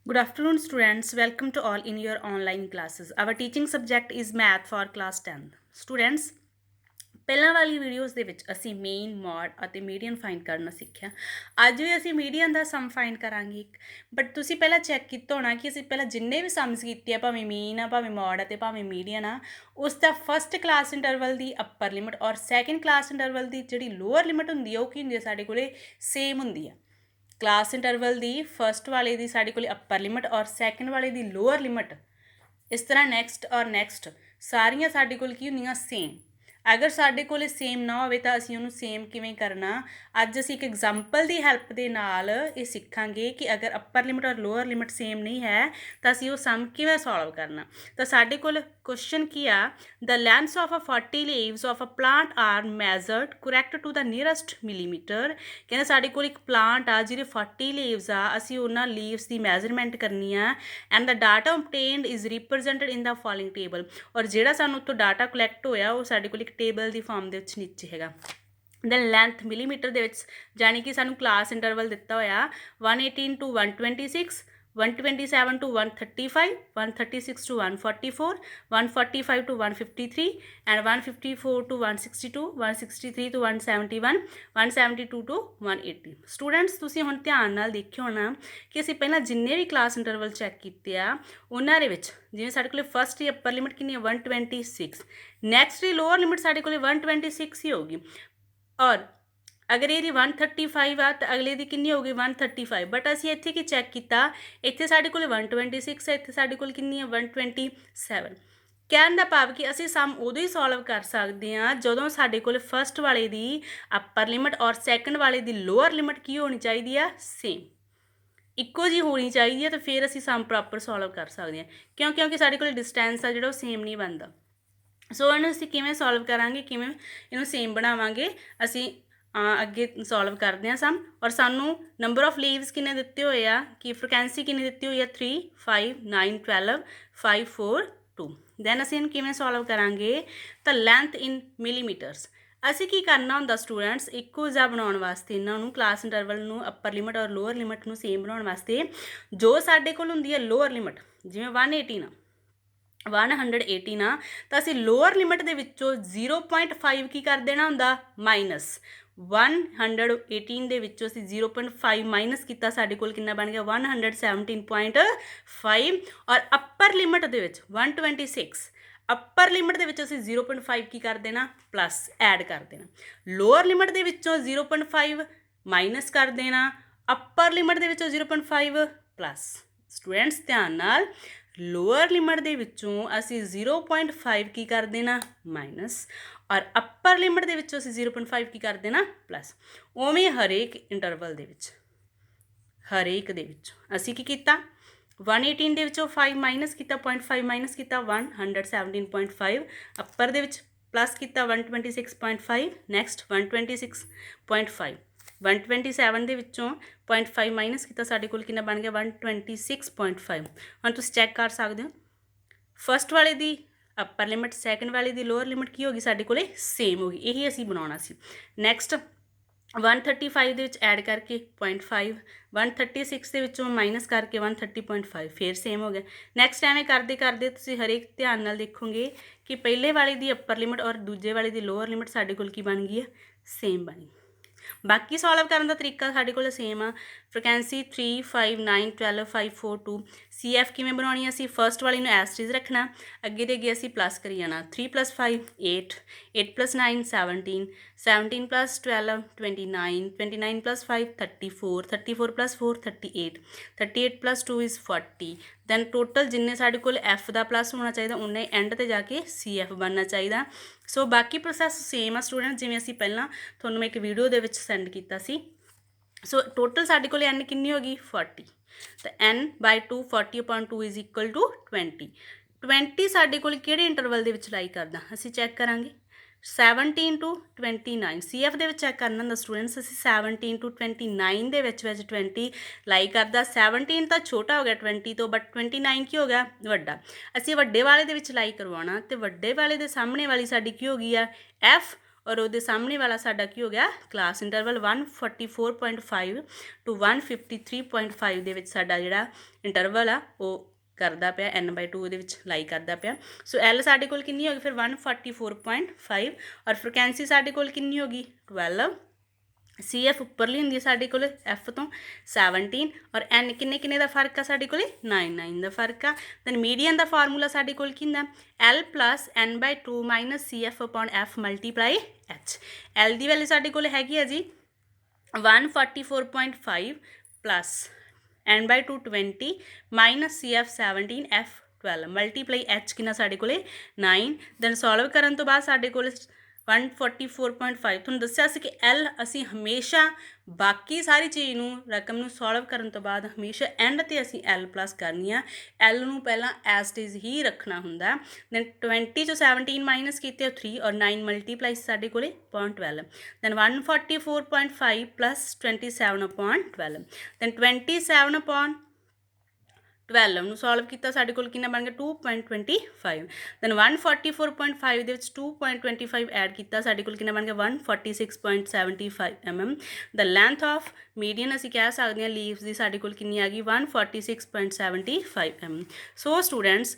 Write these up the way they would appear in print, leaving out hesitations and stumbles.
Good afternoon, students. Welcome to all in your online classes. Our teaching subject is math for class 10th. Students, ਪਹਿਲਾਂ ਵਾਲੀ videos ਦੇ ਵਿੱਚ ਅਸੀਂ main mode ਅਤੇ median find ਕਰਨਾ ਸਿੱਖਿਆ। ਅੱਜ ਵੀ ਅਸੀਂ ਮੀਡੀਅਨ ਦਾ ਸਮ ਫਾਈਂਡ ਕਰਾਂਗੇ, ਬਟ ਤੁਸੀਂ ਪਹਿਲਾਂ ਚੈੱਕ ਕੀਤਾ ਹੋਣਾ ਕਿ ਅਸੀਂ ਪਹਿਲਾਂ ਜਿੰਨੇ ਵੀ ਸਮਸ ਕੀਤੇ ਆ, ਭਾਵੇਂ ਮੀਨ ਆ, ਭਾਵੇਂ ਮੋਡ ਅਤੇ ਭਾਵੇਂ ਮੀਡੀਅਨ ਆ, ਉਸ ਦਾ ਫਸਟ ਕਲਾਸ ਇੰਟਰਵਲ ਦੀ ਅੱਪਰ ਲਿਮਿਟ ਔਰ ਸੈਕਿੰਡ ਕਲਾਸ ਇੰਟਰਵਲ ਦੀ ਜਿਹੜੀ ਲੋਅਰ ਲਿਮਿਟ ਹੁੰਦੀ ਆ ਉਹ ਕੀ ਹੁੰਦੀ ਆ, ਸਾਡੇ ਕੋਲੇ ਸੇਮ ਹੁੰਦੀ ਆ। ਕਲਾਸ ਇੰਟਰਵਲ ਦੀ ਫਸਟ ਵਾਲੇ ਦੀ ਸਾਡੇ ਕੋਲ ਅੱਪਰ ਲਿਮਿਟ ਔਰ ਸੈਕਿੰਡ ਵਾਲੇ ਦੀ ਲੋਅਰ ਲਿਮਿਟ, ਇਸ ਤਰ੍ਹਾਂ ਨੈਕਸਟ ਔਰ ਨੈਕਸਟ ਸਾਰੀਆਂ ਸਾਡੇ ਕੋਲ ਕੀ ਹੁੰਦੀਆਂ, ਸੇਮ। ਅਗਰ ਸਾਡੇ ਕੋਲ ਸੇਮ ਨਾ ਹੋਵੇ ਤਾਂ ਅਸੀਂ ਉਹਨੂੰ ਸੇਮ ਕਿਵੇਂ ਕਰਨਾ, ਅੱਜ ਅਸੀਂ ਇੱਕ ਐਗਜ਼ਾਮਪਲ ਦੀ ਹੈਲਪ ਦੇ ਨਾਲ ਇਹ ਸਿੱਖਾਂਗੇ ਕਿ ਅਗਰ ਅੱਪਰ ਲਿਮਿਟ ਔਰ ਲੋਅਰ ਲਿਮਿਟ ਸੇਮ ਨਹੀਂ ਹੈ ਤਾਂ ਅਸੀਂ ਉਹ ਸਮ ਕਿਵੇਂ ਸੋਲਵ ਕਰਨਾ। ਤਾਂ ਸਾਡੇ ਕੋਲ ਕੁਐਸਚਨ ਕੀ ਆ, the lengths of 40 leaves of a plant are measured correct to the nearest millimetre. ਕਹਿੰਦੇ ਸਾਡੇ ਕੋਲ ਇੱਕ ਪਲਾਂਟ ਆ ਜਿਹਦੇ 40 ਲੀਵਸ ਆ, ਅਸੀਂ ਉਹਨਾਂ ਲੀਵਸ ਦੀ ਮੈਜ਼ਰਮੈਂਟ ਕਰਨੀ ਆ and the data obtained is represented in the following table. ਔਰ ਜਿਹੜਾ ਸਾਨੂੰ ਉੱਥੋਂ ਡਾਟਾ ਕਲੈਕਟ ਹੋਇਆ ਉਹ ਸਾਡੇ ਕੋਲ ਇੱਕ ਟੇਬਲ ਦੀ ਫਾਰਮ ਦੇ ਵਿੱਚ ਨੀਚੇ ਹੈਗਾ। ਦੈਨ ਲੈਂਥ ਮਿਲੀਮੀਟਰ ਦੇ ਵਿੱਚ, ਜਾਣੀ ਕਿ ਸਾਨੂੰ ਕਲਾਸ ਇੰਟਰਵਲ ਦਿੱਤਾ ਹੋਇਆ 118 to 126, 127 to 135, 136 to 144, 145 to 153 and 154 to 162, 163 to 171, 172 to 180। Students ਤੁਸੀਂ ਹੁਣ ਧਿਆਨ ਨਾਲ ਦੇਖਿਓ ਨਾ ਕਿ ਅਸੀਂ ਪਹਿਲਾਂ ਜਿੰਨੇ ਵੀ ਕਲਾਸ ਇੰਟਰਵਲ ਚੈੱਕ ਕੀਤੇ ਆ ਉਹਨਾਂ ਦੇ ਵਿੱਚ ਜਿਵੇਂ ਸਾਡੇ ਕੋਲ ਫਸਟ ਦੀ ਅੱਪਰ ਲਿਮਿਟ ਕਿੰਨੀ ਹੈ 126, ਨੈਕਸਟ ਦੀ ਲੋਅਰ ਲਿਮਿਟ ਸਾਡੇ ਕੋਲ 126 ਹੀ ਹੋਊਗੀ, ਔਰ ਅਗਰ ਇਹਦੀ 135 ਆ ਤਾਂ ਅਗਲੇ ਦੀ ਕਿੰਨੀ ਹੋਊਗੀ 135। ਬਟ ਅਸੀਂ ਇੱਥੇ ਕੀ ਚੈੱਕ ਕੀਤਾ, ਇੱਥੇ ਸਾਡੇ ਕੋਲ 126 ਹੈ, ਇੱਥੇ ਸਾਡੇ ਕੋਲ ਕਿੰਨੀ ਹੈ 127। ਕਹਿਣ ਦਾ ਭਾਵ ਕਿ ਅਸੀਂ ਸਮ ਉਦੋਂ ਹੀ ਸੋਲਵ ਕਰ ਸਕਦੇ ਹਾਂ ਜਦੋਂ ਸਾਡੇ ਕੋਲ ਫਸਟ ਵਾਲੇ ਦੀ ਅੱਪਰ ਲਿਮਿਟ ਔਰ ਸੈਕੰਡ ਵਾਲੇ ਦੀ ਲੋਅਰ ਲਿਮਿਟ ਕੀ ਹੋਣੀ ਚਾਹੀਦੀ ਆ, ਸੇਮ, ਇੱਕੋ ਜਿਹੀ ਹੋਣੀ ਚਾਹੀਦੀ ਹੈ, ਤਾਂ ਫਿਰ ਅਸੀਂ ਸਮ ਪ੍ਰੋਪਰ ਸੋਲਵ ਕਰ ਸਕਦੇ ਹਾਂ। ਕਿਉਂਕਿ ਸਾਡੇ ਕੋਲ ਡਿਸਟੈਂਸ ਆ ਜਿਹੜਾ ਉਹ ਸੇਮ ਨਹੀਂ ਬਣਦਾ। ਸੋ ਇਹਨੂੰ ਅਸੀਂ ਕਿਵੇਂ ਸੋਲਵ ਕਰਾਂਗੇ, ਕਿਵੇਂ ਇਹਨੂੰ ਸੇਮ ਬਣਾਵਾਂਗੇ, ਅਸੀਂ ਅੱਗੇ ਸੋਲਵ ਕਰਦੇ ਹਾਂ ਸਮ। ਔਰ ਸਾਨੂੰ ਨੰਬਰ ਆਫ ਲੀਵਸ ਕਿੰਨੇ ਦਿੱਤੇ ਹੋਏ ਆ, ਕਿ ਫ੍ਰੀਕੁਐਂਸੀ ਕਿੰਨੀ ਦਿੱਤੀ ਹੋਈ ਆ 3, 5, 9, 12, 5, 4, 2। ਦੈਨ ਅਸੀਂ ਇਹਨੂੰ ਕਿਵੇਂ ਸੋਲਵ ਕਰਾਂਗੇ, ਤਾਂ ਲੈਂਥ ਇਨ ਮਿਲੀਮੀਟਰਸ। ਅਸੀਂ ਕੀ ਕਰਨਾ ਹੁੰਦਾ ਸਟੂਡੈਂਟਸ, ਇੱਕੋ ਜਿਹਾ ਬਣਾਉਣ ਵਾਸਤੇ ਇਹਨਾਂ ਨੂੰ ਕਲਾਸ ਇੰਟਰਵਲ ਨੂੰ ਅੱਪਰ ਲਿਮਿਟ ਔਰ ਲੋਅਰ ਲਿਮਿਟ ਨੂੰ ਸੇਮ ਬਣਾਉਣ ਵਾਸਤੇ ਜੋ ਸਾਡੇ ਕੋਲ ਹੁੰਦੀ ਹੈ ਲੋਅਰ ਲਿਮਿਟ, ਜਿਵੇਂ 118 ਨਾ ਤਾਂ ਅਸੀਂ ਲੋਅਰ ਲਿਮਿਟ ਦੇ ਵਿੱਚੋਂ 0.5 ਕੀ ਕਰ ਦੇਣਾ ਹੁੰਦਾ, ਮਾਈਨਸ 118 ਦੇ ਵਿੱਚੋਂ ਅਸੀਂ 0.5 ਮਾਈਨਸ ਕੀਤਾ, ਸਾਡੇ ਕੋਲ ਕਿੰਨਾ ਬਣ ਗਿਆ 117.5। ਔਰ ਅੱਪਰ ਲਿਮਿਟ ਦੇ ਵਿੱਚ 126, ਅੱਪਰ ਲਿਮਿਟ ਦੇ ਵਿੱਚ ਅਸੀਂ 0.5 ਕੀ ਕਰ ਦੇਣਾ, ਪਲੱਸ ਐਡ ਕਰ ਦੇਣਾ। ਲੋਅਰ ਲਿਮਿਟ ਦੇ ਵਿੱਚੋਂ 0.5 ਮਾਈਨਸ ਕਰ ਦੇਣਾ, ਅੱਪਰ ਲਿਮਿਟ ਦੇ ਵਿੱਚੋਂ 0.5 ਪਲੱਸ। ਸਟੂਡੈਂਟਸ ਧਿਆਨ ਨਾਲ, ਲੋਅਰ ਲਿਮਿਟ ਦੇ ਵਿੱਚੋਂ ਅਸੀਂ 0.5 ਕੀ ਕਰ ਦੇਣਾ, ਮਾਈਨਸ, ਔਰ ਅੱਪਰ ਲਿਮਿਟ ਦੇ ਵਿੱਚੋਂ ਅਸੀਂ 0.5 ਕੀ ਕਰ ਦੇਣਾ, ਪਲੱਸ। ਉਵੇਂ ਹਰੇਕ ਇੰਟਰਵਲ ਦੇ ਵਿੱਚ, ਹਰੇਕ ਦੇ ਵਿੱਚ ਅਸੀਂ ਕੀ ਕੀਤਾ, 118 ਦੇ ਵਿੱਚੋਂ 5 ਮਾਈਨਸ ਕੀਤਾ, 0.5 ਮਾਈਨਸ ਕੀਤਾ 117.5, ਅੱਪਰ ਦੇ ਵਿੱਚ ਪਲੱਸ ਕੀਤਾ 126.5, ਨੈਕਸਟ 126.5, 127 ਦੇ ਵਿੱਚੋਂ 0.5 ਮਾਈਨਸ ਕੀਤਾ, ਸਾਡੇ ਕੋਲ ਕਿੰਨਾ ਬਣ ਗਿਆ 126.5। ਹੁਣ ਤੁਸੀਂ ਚੈੱਕ ਕਰ ਸਕਦੇ ਹੋ, ਫਸਟ ਵਾਲੇ ਦੀ ਅੱਪਰ ਲਿਮਿਟ, ਸੈਕਿੰਡ ਵਾਲੇ ਦੀ ਲੋਅਰ ਲਿਮਿਟ ਕੀ ਹੋ ਗਈ, ਸਾਡੇ ਕੋਲੇ ਸੇਮ ਹੋ ਗਈ। ਇਹੀ ਅਸੀਂ ਬਣਾਉਣਾ ਸੀ। ਨੈਕਸਟ 135 ਦੇ ਵਿੱਚ ਐਡ ਕਰਕੇ 0.5, 136 ਦੇ ਵਿੱਚੋਂ ਮਾਈਨਸ ਕਰਕੇ 130.5, ਫਿਰ ਸੇਮ ਹੋ ਗਿਆ। ਨੈਕਸਟ ਐਵੇਂ ਕਰਦੇ ਕਰਦੇ ਤੁਸੀਂ ਹਰੇਕ ਧਿਆਨ ਨਾਲ ਦੇਖੋਗੇ ਕਿ ਪਹਿਲੇ ਵਾਲੇ ਦੀ ਅੱਪਰ ਲਿਮਿਟ ਔਰ ਦੂਜੇ ਵਾਲੇ ਦੀ ਲੋਅਰ ਲਿਮਿਟ ਸਾਡੇ ਕੋਲ ਕੀ ਬਣ ਗਈ ਹੈ, ਸੇਮ ਬਣੀ। ਬਾਕੀ ਸੋਲਵ ਕਰਨ ਦਾ ਤਰੀਕਾ ਸਾਡੇ ਕੋਲ ਸੇਮ ਆ। ਫ੍ਰੀਕੁਐਂਸੀ 3, 5, 9, 12, 5, 4, 2। CF ਕਿਵੇਂ ਬਣਾਉਣੀ, ਅਸੀਂ ਫਸਟ ਵਾਲੀ ਨੂੰ ਐਸਟੀਜ਼ ਰੱਖਣਾ, ਅੱਗੇ ਦੇ ਅੱਗੇ ਅਸੀਂ ਪਲੱਸ ਕਰੀ ਜਾਣਾ। 3 + 5 8, 8 + 9 17, 17 + 12 29, 29 + 5 34, 34 + 4 38, 38 + 2 is 40। ਦੈਨ ਟੋਟਲ ਜਿੰਨੇ ਸਾਡੇ ਕੋਲ F ਦਾ ਪਲੱਸ ਹੋਣਾ ਚਾਹੀਦਾ ਉਨੇ ਐਂਡ 'ਤੇ ਜਾ ਕੇ CF ਬਣਨਾ ਚਾਹੀਦਾ। ਸੋ ਬਾਕੀ ਪ੍ਰੋਸੈਸ ਸੇਮ ਆ ਸਟੂਡੈਂਟ, ਜਿਵੇਂ ਅਸੀਂ ਪਹਿਲਾਂ ਤੁਹਾਨੂੰ ਮੈਂ ਇੱਕ ਵੀਡੀਓ ਦੇ ਵਿੱਚ ਸੈਂਡ ਕੀਤਾ ਸੀ। ਸੋ ਟੋਟਲ ਸਾਡੇ ਕੋਲ n ਕਿੰਨੀ ਹੋ ਗਈ 40, ਤਾਂ n/2 40/2 ਇਜ਼ ਇਕੁਅਲ ਟੂ 20। 20 ਸਾਡੇ ਕੋਲ ਕਿਹੜੇ ਇੰਟਰਵਲ ਦੇ ਵਿੱਚ ਲਾਈ ਕਰਦਾ, ਅਸੀਂ ਚੈੱਕ ਕਰਾਂਗੇ 17 to 29। CF ਦੇ ਵਿੱਚ ਚੈੱਕ ਕਰਨਾ ਹੁੰਦਾ ਸਟੂਡੈਂਟਸ, ਅਸੀਂ 17 to 29 ਦੇ ਵਿੱਚ 20 ਲਾਈ ਕਰਦਾ। 17 ਤਾਂ ਛੋਟਾ ਹੋ ਗਿਆ 20 ਤੋਂ, ਬਟ 29 ਕੀ ਹੋ ਗਿਆ, ਵੱਡਾ। ਅਸੀਂ ਵੱਡੇ ਵਾਲੇ ਦੇ ਵਿੱਚ ਲਾਈ ਕਰਵਾਉਣਾ, ਅਤੇ ਵੱਡੇ ਵਾਲੇ ਦੇ ਸਾਹਮਣੇ ਵਾਲੀ ਸਾਡੀ ਕੀ ਹੋ ਗਈ ਆ, F, और ਉਹਦੇ ਸਾਹਮਣੇ ਵਾਲਾ ਸਾਡਾ ਕੀ ਹੋ ਗਿਆ ਕਲਾਸ ਇੰਟਰਵਲ 144.5 ਟੂ 153.5 ਦੇ ਵਿੱਚ ਸਾਡਾ ਜਿਹੜਾ ਇੰਟਰਵਲ ਆ ਉਹ ਕਰਦਾ ਪਿਆ n/2 ਦੇ ਵਿੱਚ ਲਾਈ ਕਰਦਾ ਪਿਆ। ਸੋ L ਸਾਡੇ ਕੋਲ ਕਿੰਨੀ ਹੋ ਗਈ ਫਿਰ 144.5 ਔਰ ਫ੍ਰੀਕੁਐਂਸੀ ਸਾਡੇ ਕੋਲ ਕਿੰਨੀ ਹੋ ਗਈ 12। CF ਉੱਪਰਲੀ ਹੁੰਦੀ ਹੈ ਸਾਡੇ ਕੋਲ F ਤੋਂ 17 ਔਰ N ਕਿੰਨੇ ਦਾ ਫਰਕ ਆ ਸਾਡੇ ਕੋਲ 9 ਦਾ ਫਰਕ ਆ। ਦੈਨ ਮੀਡੀਅਨ ਦਾ ਫਾਰਮੂਲਾ ਸਾਡੇ ਕੋਲ ਕੀ ਹੁੰਦਾ L + n/2 - CF/F × H। L ਦੀ ਵੈਲਿਊ ਸਾਡੇ ਕੋਲ ਹੈਗੀ ਆ ਜੀ 144.5 + n/2 20 - CF 17 F 12 × H ਕਿੰਨਾ ਸਾਡੇ ਕੋਲ 9। ਦੈਨ ਸੋਲਵ ਕਰਨ ਤੋਂ ਬਾਅਦ ਸਾਡੇ ਕੋਲ 144.5 ਤੁਹਾਨੂੰ ਦੱਸਿਆ ਸੀ ਕਿ L ਅਸੀਂ ਹਮੇਸ਼ਾ ਬਾਕੀ ਸਾਰੀ ਚੀਜ਼ ਨੂੰ ਰਕਮ ਨੂੰ ਸੋਲਵ ਕਰਨ ਤੋਂ ਬਾਅਦ ਹਮੇਸ਼ਾ ਐਂਡ 'ਤੇ ਅਸੀਂ L ਪਲੱਸ ਕਰਨੀ ਆ। L ਨੂੰ ਪਹਿਲਾਂ ਐਸ ਇਟ ਇਜ਼ ਹੀ ਰੱਖਣਾ ਹੁੰਦਾ। ਦੈਨ 20 ਚੋਂ 17 ਮਾਈਨਸ ਕੀਤੇ 3 ਔਰ 9 ਮਲਟੀਪਲਾਈ ਸਾਡੇ ਕੋਲ 0.12। ਦੈਨ 144.5 + 27/12 ਦੈਨ 27/12 ਨੂੰ ਸੋਲਵ ਕੀਤਾ ਸਾਡੇ ਕੋਲ ਕਿੰਨਾ ਬਣ ਗਿਆ 2.25। ਦੈਨ 144.5 ਦੇ ਵਿੱਚ 2.25 ਐਡ ਕੀਤਾ ਸਾਡੇ ਕੋਲ ਕਿੰਨਾ ਬਣ ਗਿਆ 146.75 mm। The length of median ਅਸੀਂ ਕਹਿ ਸਕਦੇ ਹਾਂ ਲੀਵਸ ਦੀ ਸਾਡੇ ਕੋਲ ਕਿੰਨੀ ਆ ਗਈ 146.75 mm। ਸੋ ਸਟੂਡੈਂਟਸ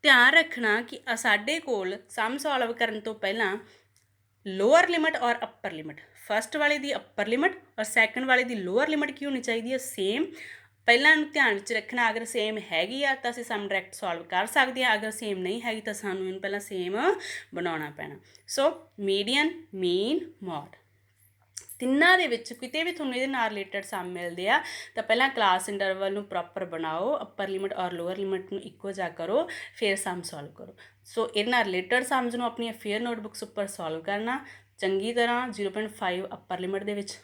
ਧਿਆਨ ਰੱਖਣਾ ਕਿ ਸਾਡੇ ਕੋਲ ਸਮ ਸੋਲਵ ਕਰਨ ਤੋਂ ਪਹਿਲਾਂ ਲੋਅਰ ਲਿਮਿਟ ਔਰ ਅੱਪਰ ਲਿਮਿਟ, ਫਸਟ ਵਾਲੇ ਦੀ ਅੱਪਰ ਲਿਮਿਟ ਔਰ ਸੈਕੰਡ ਵਾਲੇ ਦੀ ਲੋਅਰ ਲਿਮਿਟ ਕੀ ਹੋਣੀ ਚਾਹੀਦੀ ਹੈ ਸੇਮ। ਪਹਿਲਾਂ ਇਹਨੂੰ ਧਿਆਨ ਵਿੱਚ ਰੱਖਣਾ, ਅਗਰ ਸੇਮ ਹੈਗੀ ਆ ਤਾਂ ਅਸੀਂ ਸਮ ਡਾਇਰੈਕਟ ਸੋਲਵ ਕਰ ਸਕਦੇ ਹਾਂ, ਅਗਰ ਸੇਮ ਨਹੀਂ ਹੈਗੀ ਤਾਂ ਸਾਨੂੰ ਇਹਨੂੰ ਪਹਿਲਾਂ ਸੇਮ ਬਣਾਉਣਾ ਪੈਣਾ। ਸੋ ਮੀਡੀਅਨ, ਮੀਨ, ਮੋਡ ਤਿੰਨਾਂ ਦੇ ਵਿੱਚ ਕਿਤੇ ਵੀ ਤੁਹਾਨੂੰ ਇਹਦੇ ਨਾਲ ਰਿਲੇਟਡ ਸਮ ਮਿਲਦੇ ਆ ਤਾਂ ਪਹਿਲਾਂ ਕਲਾਸ ਇੰਟਰਵਲ ਨੂੰ ਪ੍ਰੋਪਰ ਬਣਾਓ, ਅੱਪਰ ਲਿਮਿਟ ਔਰ ਲੋਅਰ ਲਿਮਿਟ ਨੂੰ ਇੱਕੋ ਜਿਹਾ ਕਰੋ, ਫਿਰ ਸਮ ਸੋਲਵ ਕਰੋ। ਸੋ ਇਹਦੇ ਨਾਲ ਰਿਲੇਟਡ ਸਮਸ ਨੂੰ ਆਪਣੀਆਂ ਫੇਅਰ ਨੋਟਬੁੱਕਸ ਉੱਪਰ ਸੋਲਵ ਕਰਨਾ ਚੰਗੀ ਤਰ੍ਹਾਂ 0.5 ਅੱਪਰ ਲਿਮਿਟ ਦੇ ਵਿੱਚ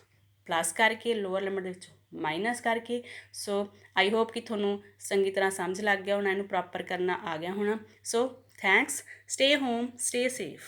ਪਲੱਸ ਕਰਕੇ, ਲੋਅਰ ਲਿਮਿਟ ਦੇ ਵਿੱਚ ਮਾਈਨਸ ਕਰਕੇ। ਸੋ ਆਈ ਹੋਪ ਕਿ ਤੁਹਾਨੂੰ ਚੰਗੀ ਤਰ੍ਹਾਂ ਸਮਝ ਲੱਗ ਗਿਆ ਹੋਣਾ, ਇਹਨੂੰ ਪ੍ਰੋਪਰ ਕਰਨਾ ਆ ਗਿਆ ਹੋਣਾ। So thanks, stay home, stay safe.